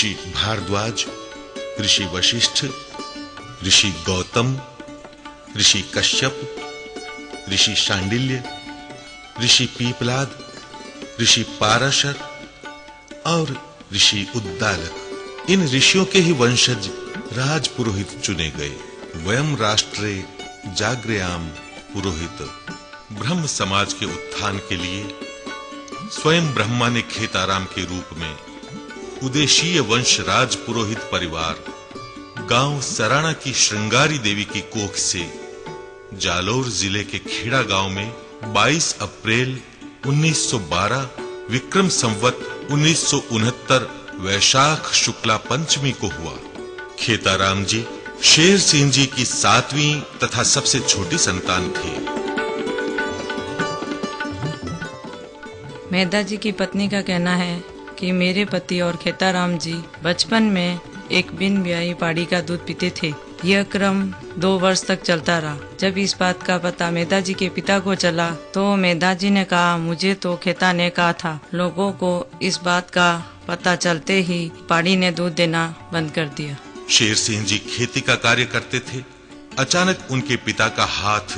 ऋषि भारद्वाज, ऋषि वशिष्ठ, ऋषि गौतम, ऋषि कश्यप, ऋषि शांडिल्य, ऋषि पीपलाद, ऋषि पाराशर और ऋषि उद्दालक। इन ऋषियों के ही वंशज राज पुरोहित चुने गए। वयम राष्ट्रे जाग्रयाम पुरोहित। ब्रह्म समाज के उत्थान के लिए स्वयं ब्रह्मा ने खेताराम के रूप में उदेशीय वंश राज पुरोहित परिवार गांव सराणा की श्रृंगारी देवी की कोख से जालोर जिले के खेड़ा गांव में 22 अप्रैल 1912 विक्रम संवत 1969 वैशाख शुक्ला पंचमी को हुआ। खेताराम जी शेर सिंह जी की 7वीं तथा सबसे छोटी संतान थे। मेधा जी की पत्नी का कहना है कि मेरे पति और खेताराम जी बचपन में एक बिन ब्याही पाड़ी का दूध पीते थे। यह क्रम 2 वर्ष तक चलता रहा। जब इस बात का पता मेधा जी के पिता को चला तो मेधा जी ने कहा, मुझे तो खेता ने कहा था। लोगों को इस बात का पता चलते ही पाड़ी ने दूध देना बंद कर दिया। शेर सिंह जी खेती का कार्य करते थे। अचानक उनके पिता का हाथ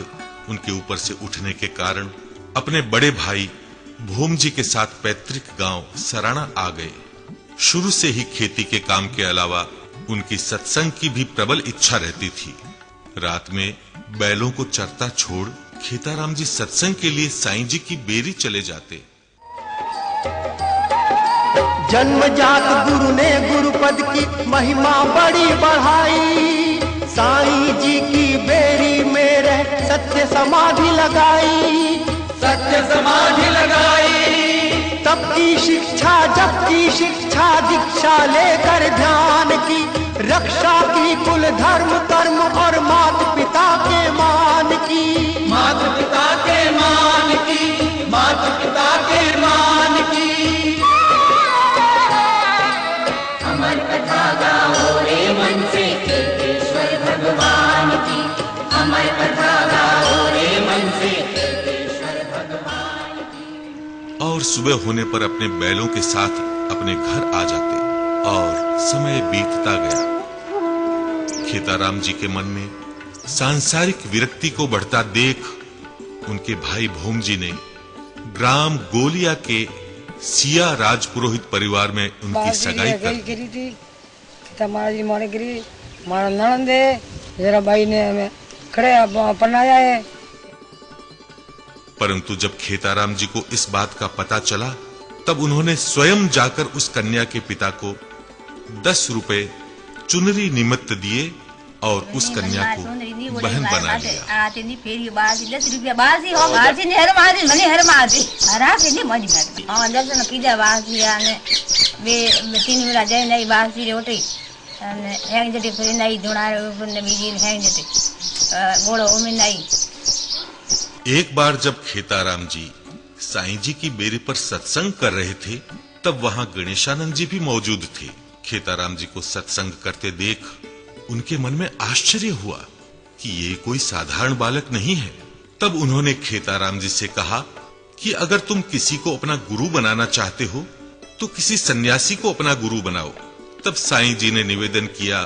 उनके ऊपर से उठने के कारण अपने बड़े भाई भूम जी के साथ पैतृक गांव सराणा आ गए। शुरू से ही खेती के काम के अलावा उनकी सत्संग की भी प्रबल इच्छा रहती थी। रात में बैलों को चरता छोड़ खेताराम जी सत्संग के लिए साईं जी की बेरी चले जाते। जन्मजात गुरु ने गुरुपद की महिमा बड़ी बढ़ाई। साईं जी की बेरी में रह सत्य समाधि लगाई, सत्य समाधि लगाई। तब की शिक्षा जब की शिक्षा दीक्षा लेकर ध्यान की, रक्षा की कुल धर्म कर्म और माता पिता के मान की, माता पिता के मान की, माता पिता के मान की। अमर कथा गाओ रे मन से ईश्वर भगवान की, अमर कथा गाओ रे मन से ईश्वर भगवान की। और सुबह होने पर अपने बैलों के साथ अपने घर आ जाते और समय बीतता गया। खेताराम जी के मन में सांसारिक विरक्ति को बढ़ता देख उनके भाई भूम जी ने ग्राम गोलिया के सिया राजपुरोहित परिवार में उनकी सगाई कर दी। हमारी मोड़गिरी हमारा ननंद है, जरा भाई ने हमें खड़े अपनाया है। परंतु जब खेताराम जी को इस बात का पता चला तब उन्होंने स्वयं जाकर उस कन्या के पिता को 10 रुपए चुनरी निमित्त दिए और उस कन्या को बहन बना लिया। एक बार जब खेताराम जी साईं जी की बेरी पर सत्संग कर रहे थे तब वहां गणेशानंद जी भी मौजूद थे। खेताराम जी को सत्संग करते देख उनके मन में आश्चर्य हुआ कि ये कोई साधारण बालक नहीं है। तब उन्होंने खेताराम जी से कहा कि अगर तुम किसी को अपना गुरु बनाना चाहते हो तो किसी सन्यासी को अपना गुरु बनाओ। तब साईं जी ने निवेदन किया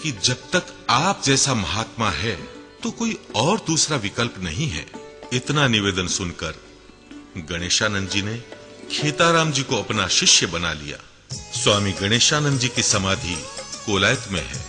कि जब तक आप जैसा महात्मा है तो कोई और दूसरा विकल्प नहीं है। इतना निवेदन सुनकर गणेशानंद जी ने खेताराम जी को अपना शिष्य बना लिया। स्वामी गणेशानंद जी की समाधि कोलायत में है।